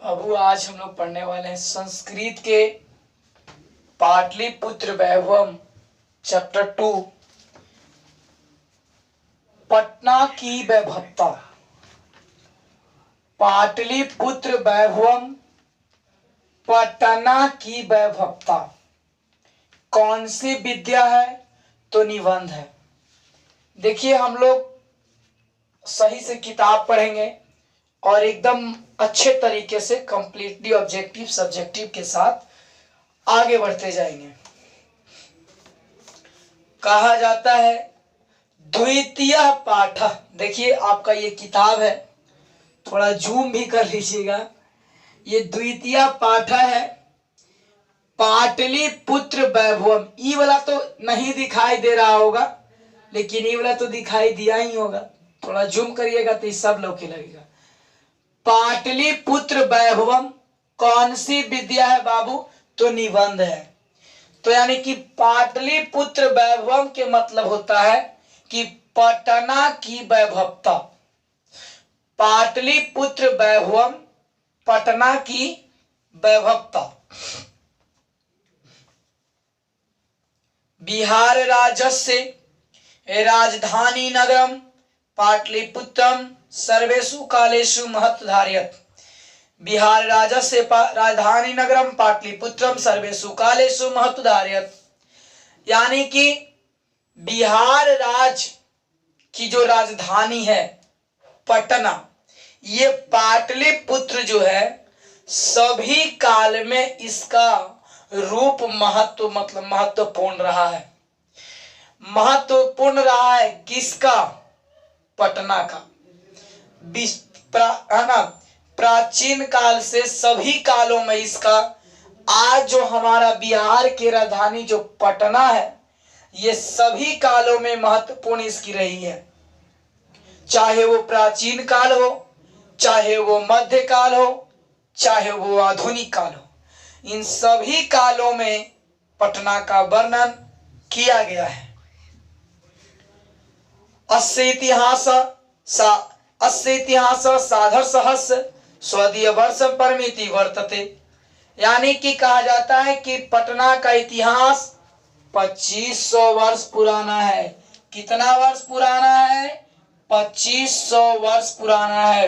अब आज हम लोग पढ़ने वाले हैं संस्कृत के पाटलिपुत्र वैभवम चैप्टर 2 पटना की वैभवता। पाटलिपुत्र वैभवम पटना की वैभवता कौन सी विद्या है? तो निबंध है। देखिए, हम लोग सही से किताब पढ़ेंगे और एकदम अच्छे तरीके से कंप्लीटली ऑब्जेक्टिव सब्जेक्टिव के साथ आगे बढ़ते जाएंगे। कहा जाता है द्वितीय पाठ। देखिए, आपका ये किताब है, थोड़ा जूम भी कर लीजिएगा। ये द्वितीय पाठ है पाटलिपुत्र वैभवम। ई वाला तो नहीं दिखाई दे रहा होगा, लेकिन ये वाला तो दिखाई दिया ही होगा। थोड़ा जूम करिएगा तो सब लोग के लगेगा। पाटलिपुत्र वैभवम कौन सी विद्या है बाबू? तो निबंध है। तो यानी कि पाटलिपुत्र वैभवम के मतलब होता है कि पटना की वैभवता। पाटलिपुत्र वैभवम पटना की वैभवता। बिहार राज्यस्य राजधानी नगरम पाटलिपुत्रम सर्वेषु कालेषु महत्वधारयत्। बिहार राज्यस्य राजधानी नगरम पाटलिपुत्रम सर्वेषु कालेषु महत्वधारयत्। यानी कि बिहार राज्य की जो राजधानी है पटना, ये पाटलिपुत्र जो है सभी काल में इसका रूप मतलब महत्वपूर्ण रहा है। महत्वपूर्ण रहा है किसका? पटना का। प्राचीन काल से सभी कालों में इसका, आज जो हमारा बिहार की राजधानी जो पटना है, ये सभी कालों में महत्वपूर्ण इसकी रही है। चाहे वो प्राचीन काल हो, चाहे वो मध्य काल हो, चाहे वो आधुनिक काल हो, इन सभी कालों में पटना का वर्णन किया गया है। अस्य इतिहास साधर सहस्र स्वदीय वर्ष परमिति वर्तते। यानी कि कहा जाता है कि पटना का इतिहास 2500 वर्ष पुराना है। कितना वर्ष पुराना है? 2500 वर्ष पुराना है।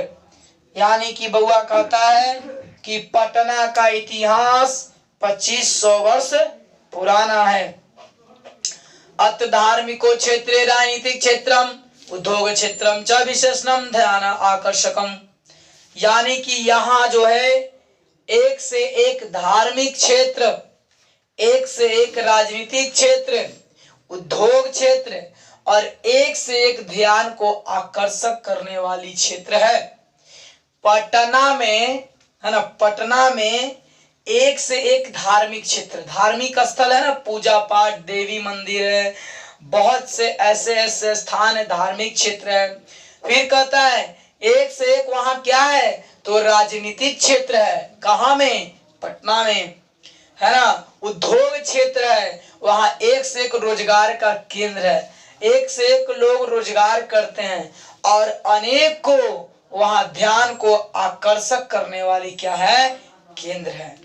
यानी कि बउआ कहता है कि पटना का इतिहास 2500 वर्ष पुराना है। अत धार्मिको क्षेत्रे राजनीतिक क्षेत्रम उद्योग क्षेत्रम च विशेषणम ध्यान आकर्षकम। यानी कि यहाँ जो है एक से एक धार्मिक क्षेत्र, एक से एक राजनीतिक क्षेत्र, उद्योग क्षेत्र और एक से एक ध्यान को आकर्षक करने वाली क्षेत्र है। पटना में है ना, पटना में एक से एक धार्मिक क्षेत्र, धार्मिक स्थल है ना, पूजा पाठ, देवी मंदिर है, बहुत से ऐसे ऐसे स्थान है, धार्मिक क्षेत्र है। फिर कहता है एक से एक वहां क्या है? तो राजनीतिक क्षेत्र है। कहाँ में? पटना में, है ना। उद्योग क्षेत्र है, वहां एक से एक रोजगार का केंद्र है, एक से एक लोग रोजगार करते हैं और अनेक को वहां ध्यान को आकर्षक करने वाली क्या है? केंद्र है।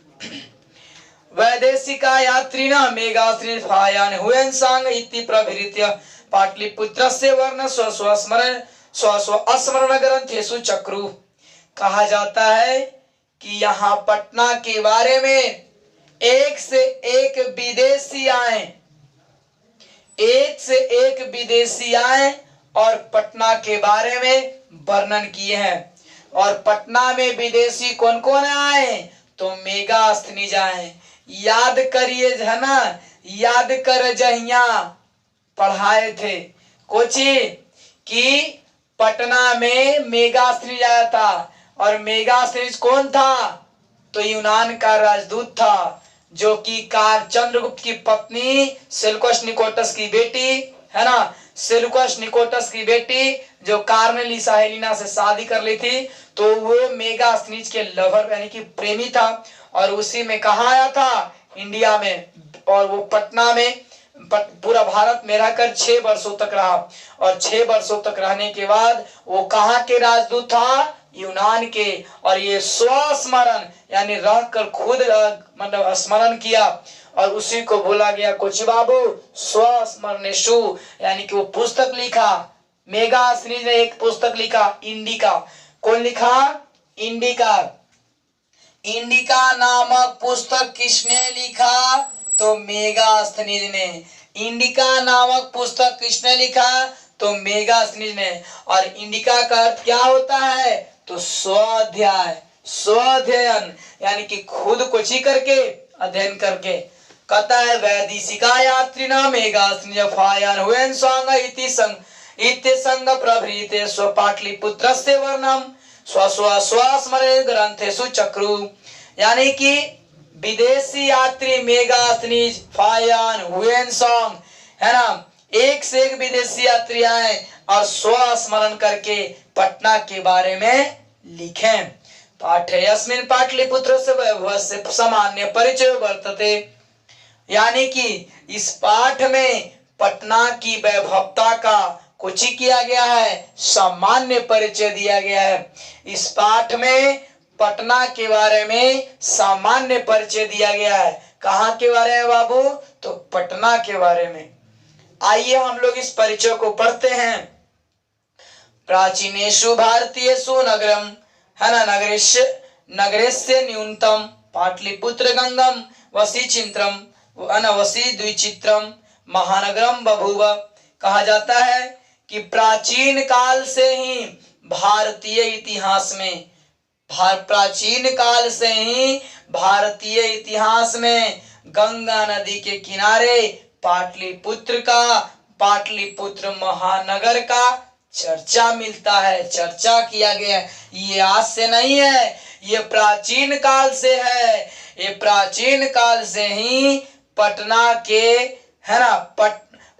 वैदेशिका यात्रिण मेघाश्रितायान हुएंसांग इति प्रभृत्य पाटलिपुत्रस्य वर्ण स्व स्मरण ग्रंथेषु चक्रु। कहा जाता है कि यहाँ पटना के बारे में एक से एक विदेशी आए, एक से एक विदेशी आए और पटना के बारे में वर्णन किए हैं। और पटना में विदेशी कौन कौन आए? तो मेगास्थनीज आए। याद करिए, है ना, याद कर जहिया पढ़ाए थे कोची कि पटना में मेगास्थनीज आया था। और मेगास्थनीज कौन था? तो यूनान का राजदूत था, जो कि चंद्रगुप्त की पत्नी सेल्यूकस निकोटस की बेटी, है ना, सेल्यूकस निकोटस की बेटी जो कार्नेलिसा हेलेना से शादी कर ली थी, तो वो मेगास्थनीज के लवर यानी कि प्रेमी था। और उसी में कहा आया था? इंडिया में। और वो पटना में पूरा भारत में रहकर 6 वर्षों तक रहा। और 6 वर्षों तक रहने के बाद वो कहाँ के राजदूत था? यूनान के, और ये स्वस्मरण यानी रह कर खुद मतलब स्मरण किया और उसी को बोला गया कुछ बाबू स्वस्मरणेषु, यानी कि वो पुस्तक लिखा। मेगास्थनीज ने एक पुस्तक लिखा इंडिका। कौन लिखा? इंडिका। इंडिका नामक पुस्तक किसने लिखा? तो मेगास्थनीज ने। इंडिका नामक पुस्तक किसने लिखा? तो मेगास्थनीज ने। और इंडिका का अर्थ क्या होता है? तो स्वाध्याय, स्वाध्ययन, यानी कि खुद कुछ ही करके अध्ययन करके। कहता है वैदिशिका यात्रिना मेगास्थनीज फायान हुएन स्वांग इति संग प्रभृते स्वपाटलिपुत्रस्य वर्णम स्वस्मरण ग्रंथेषु चक्रु। यानी कि विदेशी यात्री मेगास्थनीज फायान हुएन सॉन्ग, है ना, एक से एक विदेशी यात्री आए और स्वस्मरण करके पटना के बारे में लिखें। पाठेयस्मिन् पाटलिपुत्रस्य वैभवस्य सामान्य परिचय वर्तते। यानी कि इस पाठ में पटना की वैभवता का कुछ ही किया गया है, सामान्य परिचय दिया गया है। इस पाठ में पटना के बारे में सामान्य परिचय दिया गया है। कहाँ के बारे में बाबू? तो पटना के बारे में। आइए हम लोग इस परिचय को पढ़ते हैं। प्राचीनेषु भारतीयेषु नगरम, है ना, नगरेस्य न्यूनतम पाटलिपुत्र गंगम वसीचित्रम, वसी द्विचित्रम महानगरम बभूव। कहा जाता है कि प्राचीन काल से ही भारतीय इतिहास में, प्राचीन काल से ही भारतीय इतिहास में गंगा नदी के किनारे पाटलिपुत्र का, पाटलिपुत्र महानगर का चर्चा मिलता है, चर्चा किया गया है। ये आज से नहीं है, ये प्राचीन काल से है। ये प्राचीन काल से ही पटना के, है ना,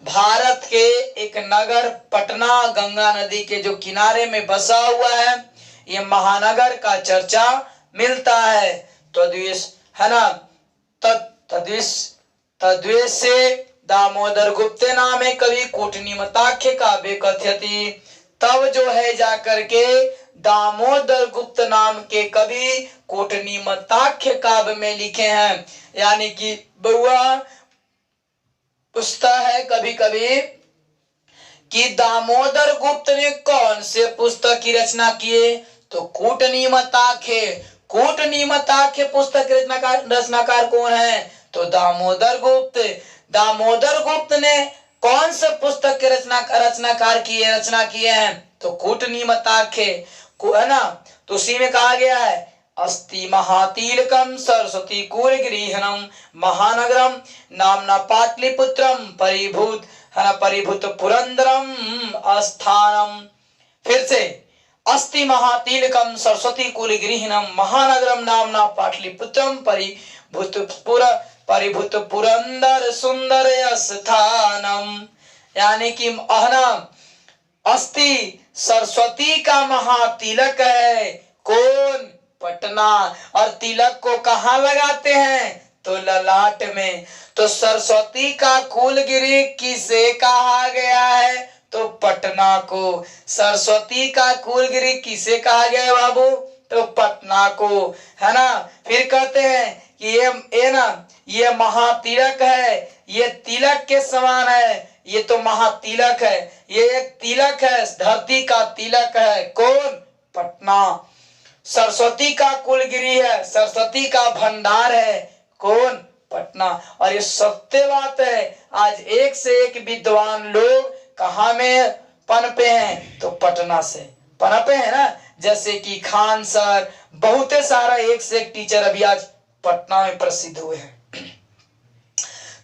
भारत के एक नगर पटना गंगा नदी के जो किनारे में बसा हुआ है, ये महानगर का चर्चा मिलता है। तद्वेष, है ना, तद्वेष से दामोदर गुप्ते नामे कवि कूटनीमताख्य काव्य कथयति। तब जो है जाकर के दामोदर गुप्त नाम के कवि कूटनीमताख्य काव्य में लिखे हैं। यानी कि बउआ पूछता है कभी कभी कि दामोदर गुप्त ने कौन से पुस्तक की रचना किए? तो कूटनीमताख्य। कूटनीमताख्य पुस्तक के रचनाकार कौन है? तो दामोदर गुप्त। दामोदर गुप्त ने कौन से पुस्तक के रचना किए हैं? तो कूटनीमताख्य, है ना। तो उसी में कहा गया है अस्ति महातिलकम सरस्वती कुलगिरिहनम महानगरम नामना पाटलिपुत्रम परिभूत, है ना, परिभूत पुरंदरम स्थानम। फिर से अस्ति महातिलकम सरस्वती कुलगिरिहनम महानगरम नामना पाटलिपुत्रम परिभूत पुरंदर सुंदर स्थानम। यानी कि अस्ति सरस्वती का महातिलक है। कौन? पटना। और तिलक को कहाँ लगाते हैं? तो ललाट में। तो सरस्वती का कुलगिरी किसे कहा गया है? तो पटना को। सरस्वती का कुलगिरी किसे कहा गया है बाबू? तो पटना को, है ना। फिर कहते हैं कि ये ना, ये महातिलक है, ये तिलक के समान है, ये तो महातिलक है, ये एक तिलक है, धरती का तिलक है। कौन? पटना। सरस्वती का कुलगिरी है, सरस्वती का भंडार है। कौन? पटना। और ये सत्य बात है, आज एक से एक विद्वान लोग कहाँ में पनपे हैं? तो पटना से पनपे हैं ना। जैसे कि खान सर, बहुत सारा एक से एक टीचर अभी आज पटना में प्रसिद्ध हुए हैं।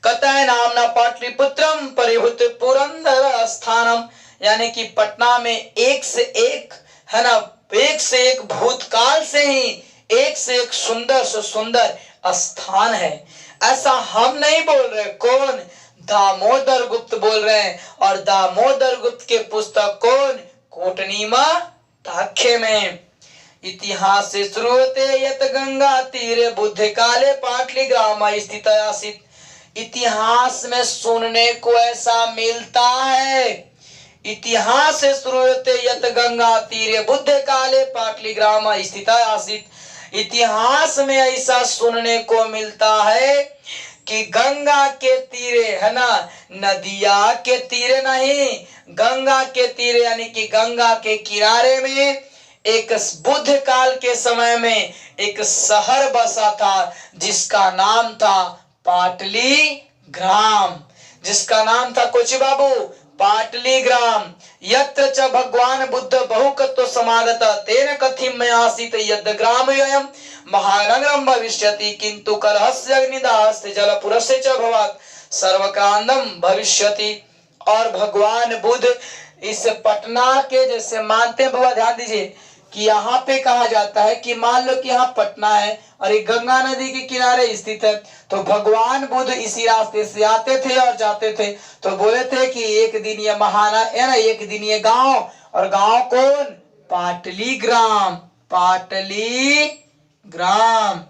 कहता है नामना पाटलिपुत्रम परिभूत पुरंदर स्थानम। यानी कि पटना में एक से एक, है ना, एक से एक भूतकाल से ही एक से एक सुंदर से सुंदर स्थान है। ऐसा हम नहीं बोल रहे। कौन? दामोदर गुप्त बोल रहे हैं। और दामोदर गुप्त के पुस्तक कौन? कूटनीमताख्य में। इतिहास से श्रूयते यत गंगा तीरे बुद्ध काले पाटलिग्राम स्थित आसीत्। इतिहास में सुनने को ऐसा मिलता है, इतिहास श्रूयते यत गंगा तीरे बुद्ध काले पाटली ग्राम स्थित आसीत। इतिहास में ऐसा सुनने को मिलता है कि गंगा के तीरे, है ना, नदिया के तीरे नहीं, गंगा के तीरे यानी कि गंगा के किनारे में एक बुद्ध काल के समय में एक शहर बसा था जिसका नाम था पाटली ग्राम, जिसका नाम था कोची बाबू, पाटली ग्राम। यत्र च भगवान बुद्ध बहुकत्व समागत तेन कथिम आसीत यद ग्राम ययम महानगरम भविष्यति किंतु कलहस्य अग्निदाहस्य जलपुरस्य च भवात् सर्वकांडम भविष्यति। और भगवान बुद्ध इस पटना के जैसे मानते हैं बाबा, ध्यान दीजिए कि यहाँ पे कहा जाता है कि मान लो कि यहाँ पटना है और एक गंगा नदी के किनारे स्थित है, तो भगवान बुद्ध इसी रास्ते से आते थे और जाते थे। तो बोले थे कि एक दिन ये महाना है ना, एक दिन ये गांव, और गांव कौन, पाटली ग्राम, पाटली ग्राम,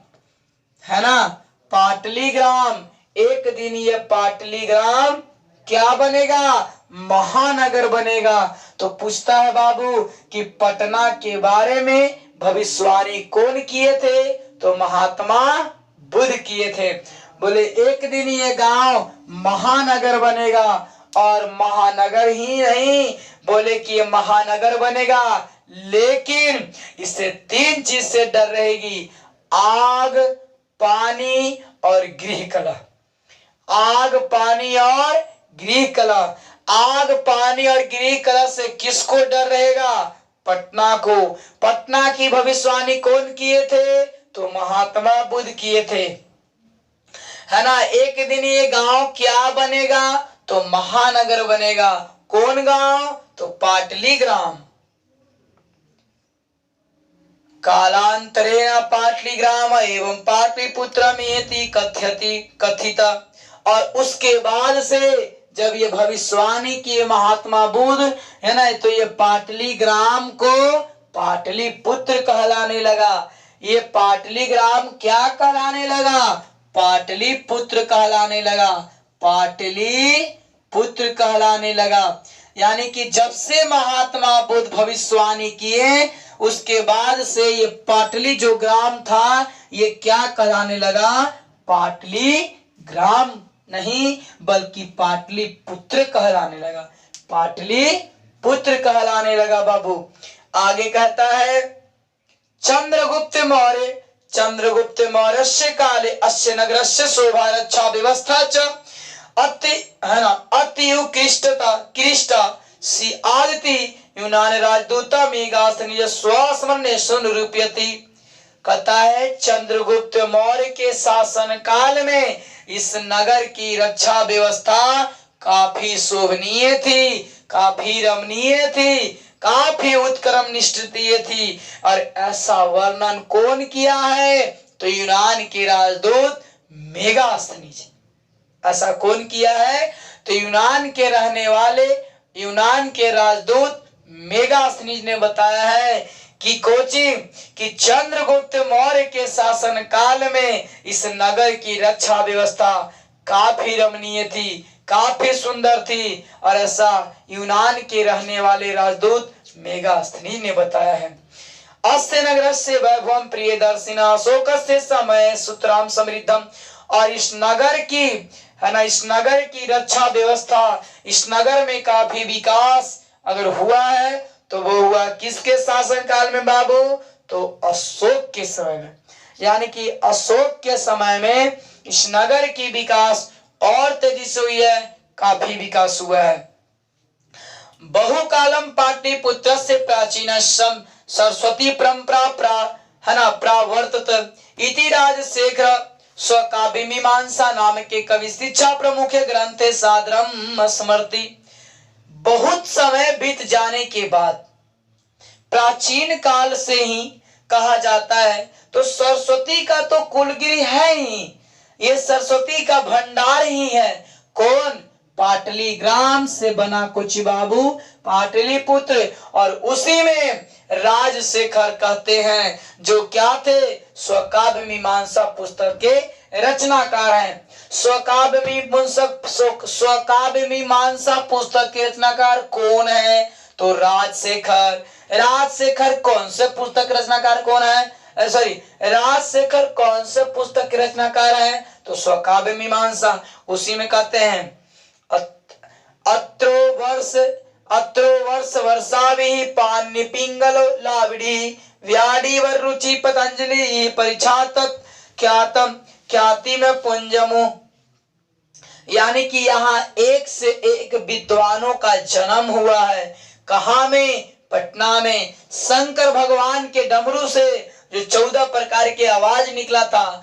है ना, पाटली ग्राम। एक दिन ये पाटली ग्राम क्या बनेगा, महानगर बनेगा। तो पूछता है बाबू कि पटना के बारे में भविष्यवाणी कौन किए थे, तो महात्मा बुद्ध किए थे। बोले एक दिन ये गांव महानगर बनेगा, और महानगर ही नहीं, बोले कि ये महानगर बनेगा लेकिन इससे 3 चीज से डर रहेगी, आग, पानी और गृह कलह। आग, पानी और गृह कलह। आग, पानी और गृह कलह से किसको डर रहेगा, पटना को। पटना की भविष्यवाणी कौन किए थे, तो महात्मा बुद्ध किए थे, है ना। एक दिन ये गांव क्या बनेगा, तो महानगर बनेगा। कौन गांव, तो पाटली ग्राम। कालांतरेण पाटली ग्राम एवं पाटलिपुत्रम इति कथित। और उसके बाद से जब ये भविष्यवाणी की महात्मा बुद्ध, है ना, तो ये पाटली ग्राम को पाटलिपुत्र कहलाने लगा। ये पाटली ग्राम क्या कहलाने लगा, पाटलिपुत्र कहलाने लगा, पाटलिपुत्र कहलाने लगा। यानी कि जब से महात्मा बुद्ध भविष्यवाणी किए उसके बाद से ये पाटली जो ग्राम था ये क्या कहलाने लगा, पाटली ग्राम नहीं बल्कि पाटलिपुत्र कहलाने लगा, पाटलिपुत्र कहलाने लगा बाबू। आगे कहता है चंद्रगुप्त मौर्य काले अस्य नगरस्य शोभा रक्षा व्यवस्था च अति, है ना, अति कृष्टा सी आदिति यूनान राजदूता मेघास्त निज स्वस्मरणे सुनिरूप्यति। कहता है चंद्रगुप्त मौर्य के शासन काल में इस नगर की रक्षा व्यवस्था काफी शोभनीय थी, काफी रमणीय थी, काफी उत्क्रम निष्ठिय थी। और ऐसा वर्णन कौन किया है, तो यूनान के राजदूत मेगास्थनीज। ऐसा कौन किया है, तो यूनान के रहने वाले यूनान के राजदूत मेगास्थनीज ने बताया है कि कोची कि चंद्रगुप्त मौर्य के शासन काल में इस नगर की रक्षा व्यवस्था काफी रमणीय थी, काफी सुंदर थी। और ऐसा यूनान के रहने वाले राजदूत मेगास्थनीज ने बताया है। अस्य नगरस्य वैभवम प्रियदर्शिना शोकस्य समय सूत्राम समृद्धम। और इस नगर की, है ना, इस नगर की रक्षा व्यवस्था, इस नगर में काफी विकास अगर हुआ है तो वो हुआ किसके शासन काल में बाबू, तो अशोक के समय में। यानी कि अशोक के समय में इस नगर की विकास और तेजी से हुई है, काफी विकास हुआ है। बहुकालम पाटलिपुत्र से प्राचीन सरस्वती परंपरा है ना प्रावर्तत इति राजशेखर स्वकाव्य मीमांसा नाम के कवि शिक्षा प्रमुख ग्रंथे सादरम स्मृति। बहुत समय बीत जाने के बाद प्राचीन काल से ही कहा जाता है तो सरस्वती का तो कुलगिरी है ही, ये सरस्वती का भंडार ही है। कौन, पाटली ग्राम से बना कुछ बाबू पाटलिपुत्र। और उसी में राजशेखर कहते हैं जो क्या थे, स्वकाव्य मीमांसा पुस्तक के रचनाकार हैं। स्वकाव्य मीमांसा पुस्तक के रचनाकार कौन है? तो राजशेखर। राजशेखर कौन से पुस्तक रचनाकार कौन है? राजशेखर कौन से पुस्तक के रचनाकार है? तो स्वकाव्य मीमांसा। उसी में कहते हैं अत्रोवर्ष वर्षाभिः पाणि पिंगलो लावडी व्याडी वर रुचि पतंजलि परिछात ख्यातम ख्याति में पुंजमु। यानी कि यहाँ एक से एक विद्वानों का जन्म हुआ है। कहाँ में? पटना में। शंकर भगवान के डमरू से जो 14 प्रकार के आवाज निकला था,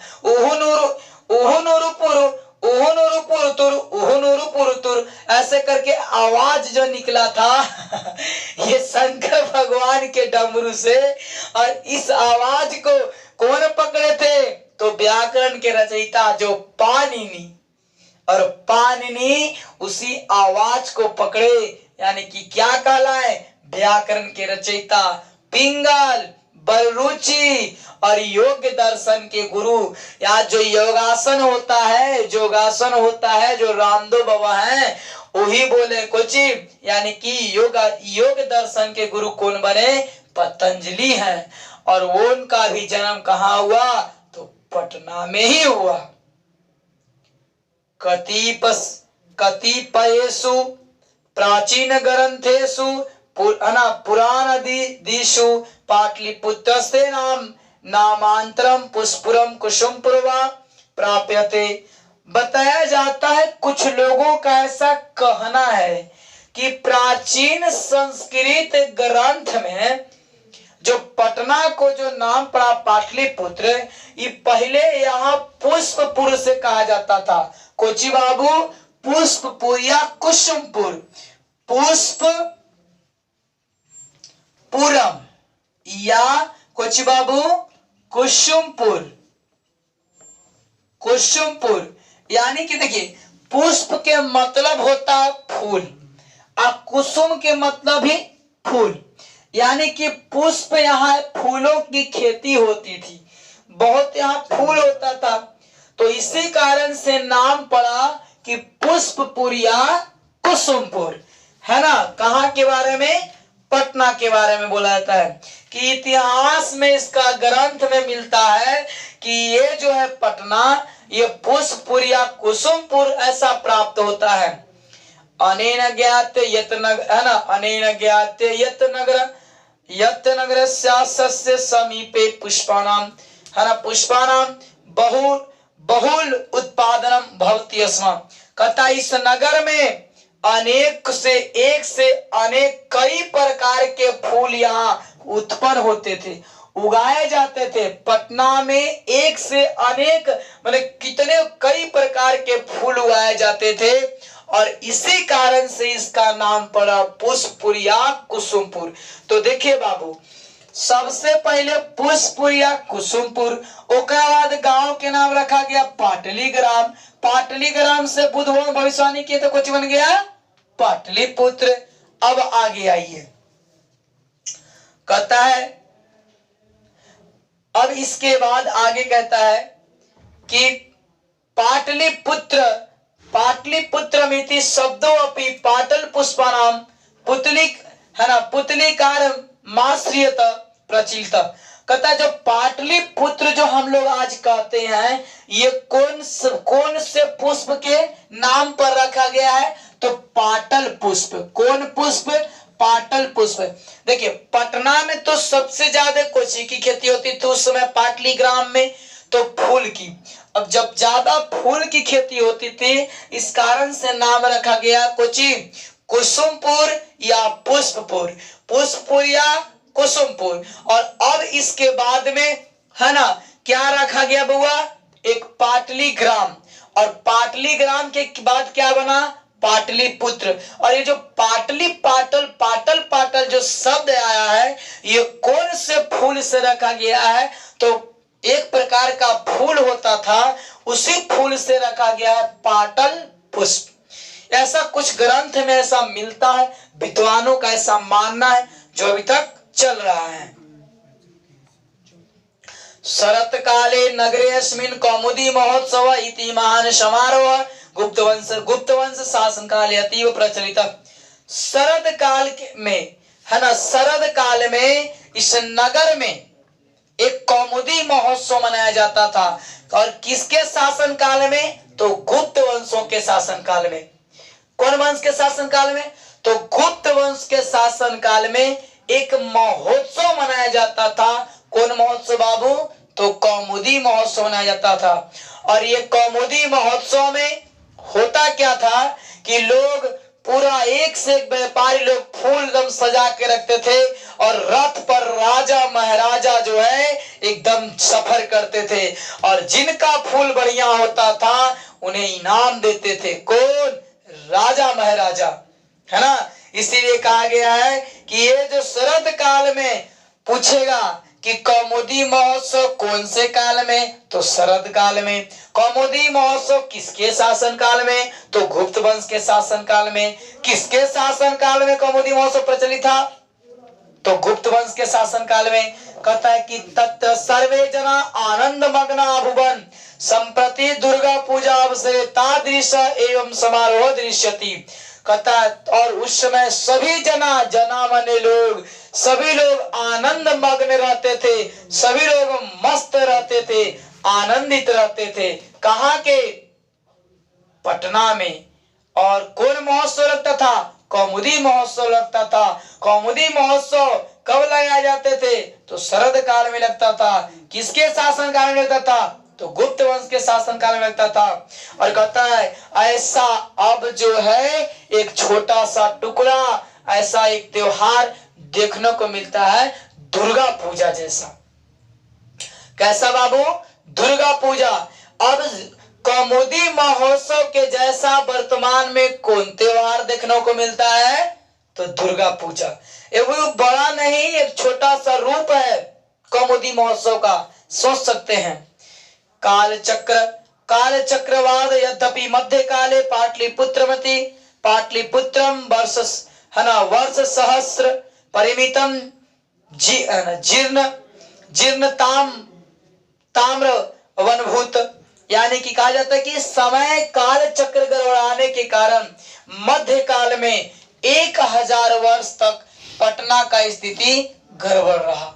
ऐसे करके आवाज जो निकला था ये शंकर भगवान के डमरू से। और इस आवाज को कौन पकड़े थे? तो व्याकरण के रचयिता जो पाणिनि, और पाणिनि उसी आवाज को पकड़े, यानी कि क्या कहलाए? व्याकरण के रचयिता, पिंगल, बलरुचि और योग दर्शन के गुरु। या जो योगासन होता है जो रामदेव बाबा हैं, वही बोले कुछ, यानी कि योग दर्शन के गुरु कौन बने? पतंजलि हैं। और वो उनका भी जन्म कहाँ हुआ? तो पटना में ही हुआ। कतिपयेषु प्राचीन ग्रंथेषु पुराणादिषु पाटलिपुत्रस्य नामांतरम पुष्पुरम कुसुमपुर वा प्राप्यते। बताया जाता है, कुछ लोगों का ऐसा कहना है कि प्राचीन संस्कृत ग्रंथ में जो पटना को जो नाम पड़ा पाटलिपुत्र, ये पहले यहाँ पुष्पपुर से कहा जाता था। कोची बाबू? पुष्पपुर या कुसुमपुर। पुष्पपुरम या कोची बाबू कुसुमपुर। यानी कि देखिए, पुष्प के मतलब होता है फूल और कुसुम के मतलब ही फूल। यानी कि पुष्प यहाँ फूलों की खेती होती थी, बहुत यहाँ फूल होता था, तो इसी कारण से नाम पड़ा कि पुष्पपुर या कुसुमपुर, है ना। कहाँ के बारे में? पटना के बारे में बोला जाता है कि इतिहास में इसका ग्रंथ में मिलता है कि ये जो है पटना, ये पुष्पपुर या कुसुमपुर ऐसा प्राप्त होता है। अनेन ज्ञात यत नगर, है ना, अनेन ज्ञात यत नगर सस्य समीपे पुष्पाणाम, है ना, पुष्पाणाम बहुल उत्पादनम भवति स्म। कहता इस नगर में एक से अनेक कई प्रकार के फूल यहाँ उत्पन्न होते थे, उगाए जाते थे। पटना में एक से अनेक मतलब कितने कई प्रकार के फूल उगाए जाते थे, और इसी कारण से इसका नाम पड़ा पुष्पपुर या कुसुमपुर। तो देखिए बाबू, सबसे पहले पुष्पपुर या कुसुमपुर, उसके बाद गांव के नाम रखा गया पाटलीग्राम। पाटलीग्राम से बुद्ध भगवान भविष्यवाणी किए तो कुछ बन गया पाटलिपुत्र। अब आगे आइए, कहता है, अब इसके बाद आगे कहता है कि पाटलिपुत्र मिति शब्दों अपि पाटल पुष्पानाम पुतली, है ना, पुतलीकार माश्रियत प्रचलित। कहता है जो पाटलिपुत्र जो हम लोग आज कहते हैं, ये कौन से पुष्प के नाम पर रखा गया है? तो पाटल पुष्प। कौन पुष्प? पाटल पुष्प। देखिए, पटना में तो सबसे ज्यादा कोची की खेती होती थी उस समय, पाटलीग्राम में तो फूल की। अब जब ज्यादा फूल की खेती होती थी, इस कारण से नाम रखा गया कोची कुसुमपुर या पुष्पपुर, पुष्पपुर या कुसुमपुर। और अब इसके बाद में, है ना, क्या रखा गया बुआ? एक पाटलीग्राम, और पाटलीग्राम के बाद क्या बना? पाटलिपुत्र। और ये जो पाटल जो शब्द आया है, ये कौन से फूल से रखा गया है? तो एक प्रकार का फूल होता था, उसी फूल से रखा गया है पाटल पुष्प। ऐसा कुछ ग्रंथ में ऐसा मिलता है, विद्वानों का ऐसा मानना है जो अभी तक चल रहा है। शरत काले नगरे अस्मिन् कौमुदी महोत्सव इति महान समारोह गुप्त वंश शासन काले अतीव प्रचलित। शरद काल में, है ना, शरद काल में इस नगर में एक कौमुदी महोत्सव मनाया जाता था। और किसके शासन काल में? तो गुप्त वंशों के शासन काल में। कौन वंश के शासन काल में? तो गुप्त वंश के शासन काल में एक महोत्सव मनाया जाता था। कौन महोत्सव बाबू? तो कौमुदी महोत्सव मनाया जाता था। और ये कौमुदी महोत्सव में होता क्या था कि लोग पूरा एक से एक व्यापारी लोग फूल एकदम सजा के रखते थे और रथ पर राजा महाराजा जो है एकदम सफर करते थे। और जिनका फूल बढ़िया होता था उन्हें इनाम देते थे। कौन? राजा महाराजा, है ना। इसीलिए कहा गया है कि ये जो शरद काल में पूछेगा कि कौमुदी महोत्सव कौन से काल में? तो शरद काल में। कौमुदी महोत्सव किसके शासन काल में? तो गुप्त वंश के शासन काल में। किसके शासन काल में कौमुदी महोत्सव प्रचलित था? तो गुप्त वंश के शासन काल में। कहता है कि तत्र सर्वे जना आनंद मग्ना भुवन संप्रति दुर्गा पूजा अवसरे तादृश एवं समारोह दृश्यति। कहता है और उस समय सभी जना माने लोग, सभी लोग आनंद मग्न रहते थे, सभी लोग मस्त रहते थे, आनंदित रहते थे। कहाँ के? पटना में। और कौन महोत्सव लगता था? कौमुदी महोत्सव लगता था। कौमुदी महोत्सव कब लगाए जाते थे? तो शरद काल में लगता था। किसके शासन काल में लगता था? तो गुप्त वंश के शासन काल में लगता था। और कहता है ऐसा अब जो है एक छोटा सा टुकड़ा, ऐसा एक त्योहार देखने को मिलता है दुर्गा पूजा जैसा। कैसा बाबू? दुर्गा पूजा। अब कौमुदी महोत्सव के जैसा वर्तमान में कौन त्योहार देखने को मिलता है? तो दुर्गा पूजा। ये वो बड़ा नहीं, एक छोटा सा रूप है कौमुदी महोत्सव का। सोच सकते हैं। काल चक्रवाद यद्यपि मध्य काले पाटलिपुत्रम वर्ष, है ना, वर्ष सहस्र परिमितम जीर्ण ताम्र वनभूत। यानी कि कहा जाता है कि समय काल चक्र गड़बड़ाने के कारण मध्य काल में 1000 वर्ष तक पटना का स्थिति गड़बड़ रहा।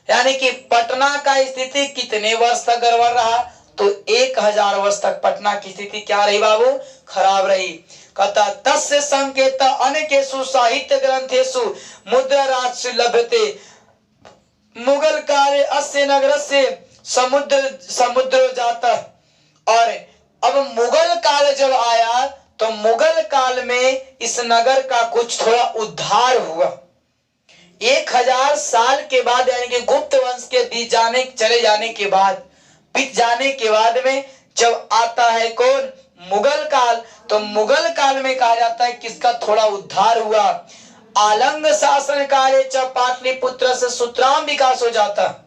यानी कि पटना का स्थिति कितने वर्ष तक गड़बड़ रहा? तो 1000 वर्ष तक पटना की स्थिति क्या रही बाबू? खराब रही। कहता तस्य संकेत अनेकेषु साहित्य ग्रंथेषु मुद्रा राजस्य लभ्यते मुगल काले अस्य नगरस्य समुद्र जाता। और अब मुगल काल जब आया तो मुगल काल में इस नगर का कुछ थोड़ा उद्धार हुआ। 1000 साल के बाद, यानी कि गुप्त वंश के बीत जाने के बाद में जब आता है कौन? मुगल काल। तो मुगल काल में कहा जाता है किसका थोड़ा उद्धार हुआ? आलंग शासन काले च पाटलिपुत्र से सुतराम विकास हो जाता।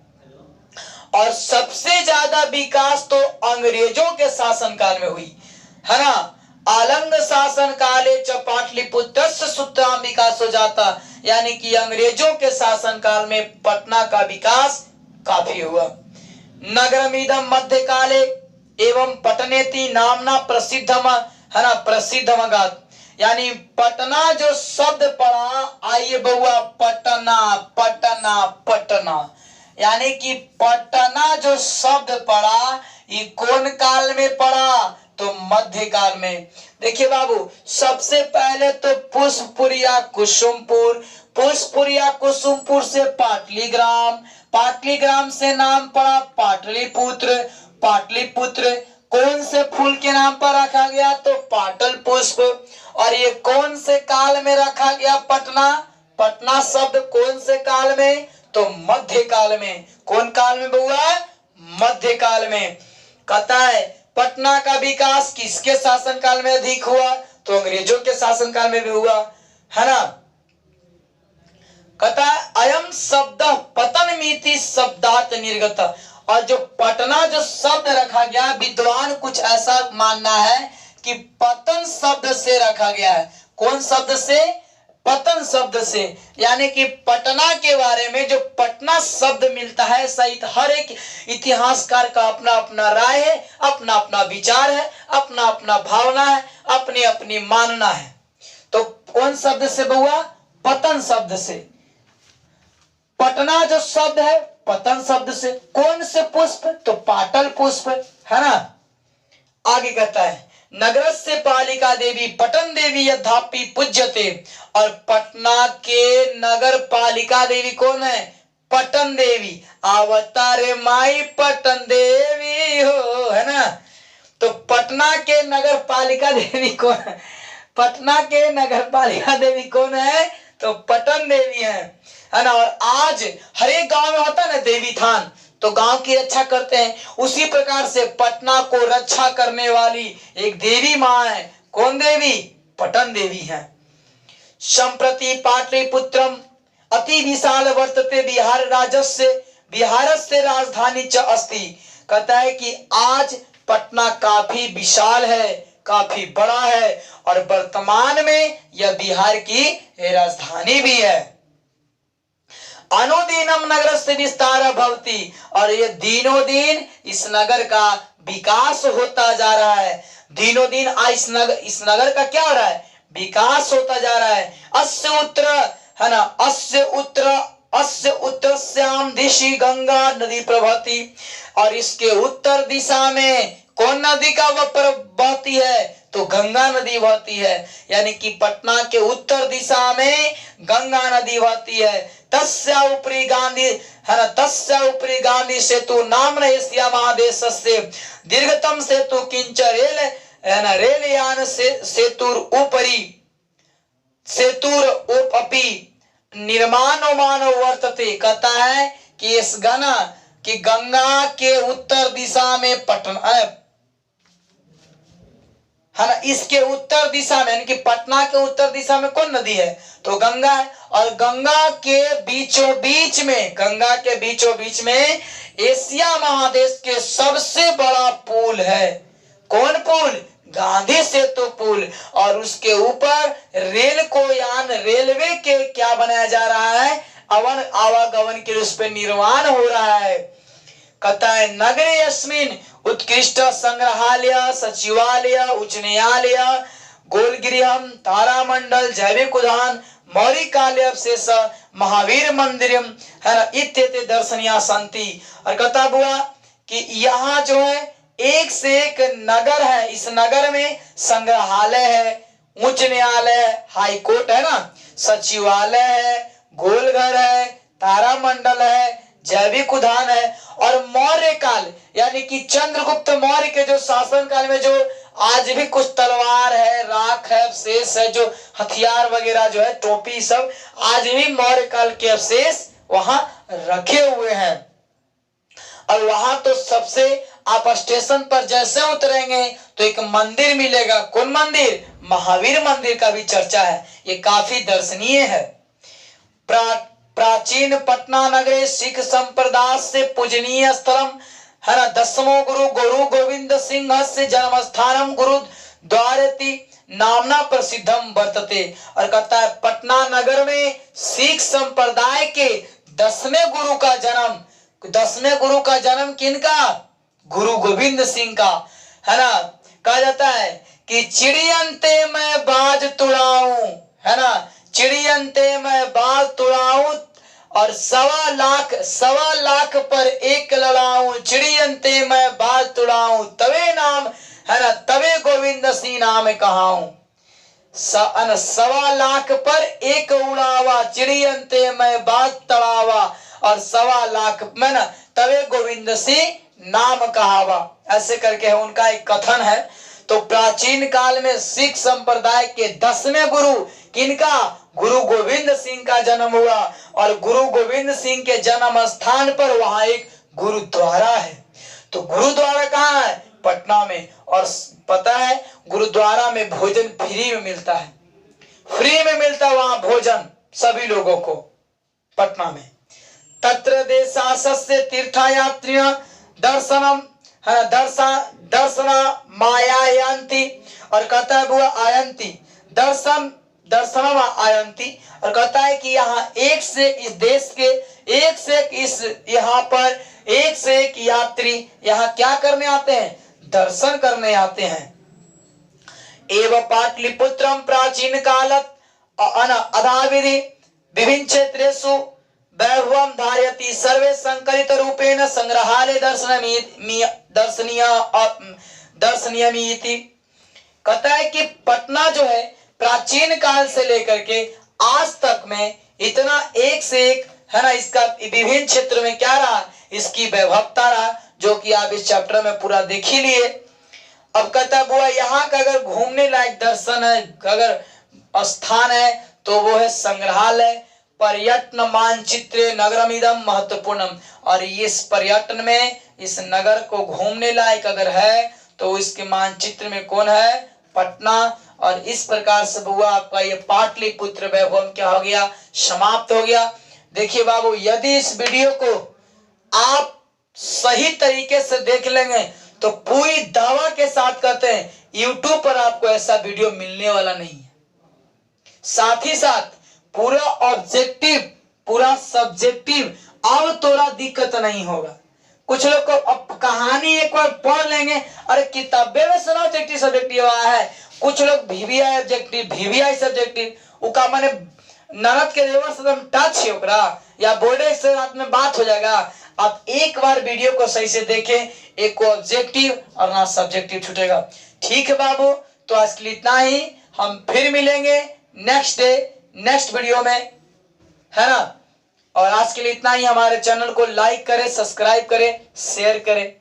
और सबसे ज्यादा विकास तो अंग्रेजों के शासन काल में हुई, है ना। आलंग शासन काले च पाटलिपुत्र से सुतराम विकास हो जाता। यानी कि अंग्रेजों के शासन काल में पटना का विकास काफी हुआ। नगरमिदं मध्य काले एवं पटनेति नामना प्रसिद्धम, है ना, प्रसिद्धमगात। यानी पटना जो शब्द पड़ा, आइए बउआ, पटना पटना पटना, यानी कि पटना जो शब्द पड़ा ये कौन काल में पड़ा? तो मध्य काल में। देखिए बाबू, सबसे पहले तो पुष्पपुरिया कुसुमपुर से पाटलीग्राम से नाम पड़ा पाटलिपुत्र कौन से फूल के नाम पर रखा गया? तो पाटल पुष्प। और ये कौन से काल में रखा गया? पटना शब्द कौन से काल में? तो मध्य काल में। कौन काल में बउआ? मध्य काल में। कहता है पटना का विकास किसके शासन काल में अधिक हुआ? तो अंग्रेजों के शासन काल में भी हुआ, है ना। कहता है अयम शब्द पतन मिति शब्दात निर्गत। और जो पटना जो शब्द रखा गया, विद्वान कुछ ऐसा मानना है कि पतन शब्द से रखा गया है। कौन शब्द से? पतन शब्द से, यानी कि पटना के बारे में जो पटना शब्द मिलता है, सहित हर एक इतिहासकार का अपना अपना राय है, अपना अपना विचार है, अपना अपना भावना है, अपनी अपनी मानना है। तो कौन शब्द से बउआ? पतन शब्द से। पटना जो शब्द है पतन शब्द से। कौन से पुष्प? तो पाटल पुष्प, है ना। आगे कहता है नगरस्य पालिका देवी पटन देवी यद्यापि पूज्यते। और पटना के नगर पालिका देवी कौन है? पटन देवी। अवतारे माई पटन देवी हो, है ना। तो पटना के नगर पालिका देवी कौन है? पटना के नगर पालिका देवी कौन है? तो पटन देवी है ना। और आज हर एक गांव में होता है ना देवी थान, तो गांव की रक्षा करते हैं। उसी प्रकार से पटना को रक्षा करने वाली एक देवी माँ है। कौन देवी? पटन देवी है। संप्रति पाटलिपुत्रम अति विशाल वर्तते बिहार राज्यस्य बिहारस्य राजधानी च अस्ति। कहता है कि आज पटना काफी विशाल है, काफी बड़ा है, और वर्तमान में यह बिहार की राजधानी भी है। अनुदिनम नगर से विस्तार भवति। और ये दिनों दिन इस नगर का विकास होता जा रहा है। दिनों दिन इस नगर का क्या हो रहा है? विकास होता जा रहा है। अस्य उत्तर, है ना, अस्य उत्तर श्याम दिशि गंगा नदी प्रवहती। और इसके उत्तर दिशा में कौन नदी का वह बहती है? तो गंगा नदी बहती है। यानी कि पटना के उत्तर दिशा में गंगा नदी बहती है। तस्या उपरी गांधी, है ना, तस्या उपरी गांधी सेतु नाम एशिया महादेश से दीर्घतम सेतु किंच रेल, है ना, रेल यान से सेतुर ऊपरी सेतुर उपपी निर्माण वर्तते। कहता है कि इस गना कि गंगा के उत्तर दिशा में पटना, है ना, इसके उत्तर दिशा में, यानी कि पटना के उत्तर दिशा में कौन नदी है? तो गंगा है। और गंगा के बीचों बीच में एशिया महादेश के सबसे बड़ा पुल है। कौन पुल? गांधी सेतु पुल। और उसके ऊपर रेलवे के क्या बनाया जा रहा है? आवागमन के उस पर निर्माण हो रहा है। कहता है नगरे यस्मिन उत्कृष्ट संग्रहालय सचिवालय उच्च न्यायालय गोलगृहम तारामंडल जैविक उद्यान मौलिकालय शेष महावीर मंदिर, है ना, इत्यादि दर्शनीय संति। और कहता हुआ कि यहाँ जो है एक से एक नगर है। इस नगर में संग्रहालय है, उच्च न्यायालय है, हाई कोर्ट है ना, सचिवालय है, गोलघर है, तारामंडल है, जैविक उद्यान है। और मौर्य काल, यानी कि चंद्रगुप्त मौर्य के जो शासन काल में जो आज भी कुछ तलवार है, राख है, अवशेष है, जो हथियार वगैरह जो है, टोपी, सब आज भी मौर्य काल के अवशेष वहां रखे हुए हैं। और वहां तो सबसे आप स्टेशन पर जैसे उतरेंगे तो एक मंदिर मिलेगा। कौन मंदिर? महावीर मंदिर का भी चर्चा है। ये काफी दर्शनीय है। प्राचीन पटना नगरे सिख संप्रदाय से पूजनीय स्थलम, है ना, 10वें गुरु गोविंद सिंह से जन्म स्थानम गुरुद्वारेति नामना प्रसिद्धम वर्तते। और कहता है पटना नगर में सिख संप्रदाय के 10वें गुरु का जन्म किनका? गुरु गोविंद सिंह का, है ना। कहा जाता है कि चिड़ियंते मैं बाज तुड़ाऊं, है ना, चिड़ियंते मैं बाज तुड़ाऊं और 1.25 लाख पर एक लड़ाऊं, चिड़ियंते मैं बाज तुड़ाऊं तवे नाम, है ना, तवे गोविंद सिंह नाम कहाऊं। 1.25 लाख पर एक उड़ावा, चिड़ियंते मैं बाज तड़ावा और 1.25 लाख में ना तवे गोविंद सिंह नाम कहावा। ऐसे करके उनका एक कथन है। तो प्राचीन काल में सिख संप्रदाय के 10वें गुरु किनका? गुरु गोविंद सिंह का जन्म हुआ। और गुरु गोविंद सिंह के जन्म स्थान पर वहां एक गुरुद्वारा है। तो गुरुद्वारा कहाँ है? पटना में। और पता है गुरुद्वारा में भोजन फ्री में मिलता है, फ्री में मिलता है वहां भोजन सभी लोगों को पटना में। तत्र देशास्य तीर्थयात्रिय दर्शनम, है दर्शना मायायंती। और कहता है बुआ आयंती, दर्शन दर्शनम आयंती, और कहता है कि यहाँ एक से इस देश के एक से एक इस यहाँ पर एक से एक यात्री यहाँ क्या करने आते हैं, दर्शन करने आते हैं। एवं पाटलिपुत्रम प्राचीन कालत अधाविधि विभिन्न क्षेत्रेषु वैभवम धारयति सर्वे संकलित रूपेण संग्रहालय दर्शनीयमिति। कहता है कि पटना जो है प्राचीन काल से लेकर के आज तक में इतना एक से एक है ना, इसका विभिन्न क्षेत्र में क्या रहा, इसकी वैभवता रहा, जो कि आप इस चैप्टर में पूरा देख ही लिए। अब कहता हुआ यहाँ का अगर घूमने लायक दर्शन है, अगर स्थान है तो वो है संग्रहालय। पर्यटन मानचित्र नगरमिदम महत्वपूर्णम, और इस पर्यटन में इस नगर को घूमने लायक अगर है तो इसके मानचित्र में कौन है, पटना। और इस प्रकार से हुआ आपका ये पाटलिपुत्र वैभव क्या हो गया, समाप्त हो गया। देखिए बाबू, यदि इस वीडियो को आप सही तरीके से देख लेंगे तो पूरी दावा के साथ कहते हैं YouTube पर आपको ऐसा वीडियो मिलने वाला नहीं है। साथ ही साथ पूरा ऑब्जेक्टिव पूरा सब्जेक्टिव, अब थोड़ा दिक्कत नहीं होगा। कुछ लोग को अब कहानी एक बार पढ़ लेंगे, अरे किताबे में सुना ऑब्जेक्टिव सब्जेक्टिव आया है, कुछ लोग VVI ऑब्जेक्टिव VVI सब्जेक्टिव उका माने नरद के लेवल से टच है ओकरा, या बोर्डे से रात में बात हो जाएगा। आप एक बार वीडियो को सही से देखें, एक को ऑब्जेक्टिव और ना सब्जेक्टिव छूटेगा। ठीक है बाबू, तो आज के लिए इतना ही, हम फिर मिलेंगे नेक्स्ट डे नेक्स्ट वीडियो में, है ना। और आज के लिए इतना ही। हमारे चैनल को लाइक करें, सब्सक्राइब करें, शेयर करें।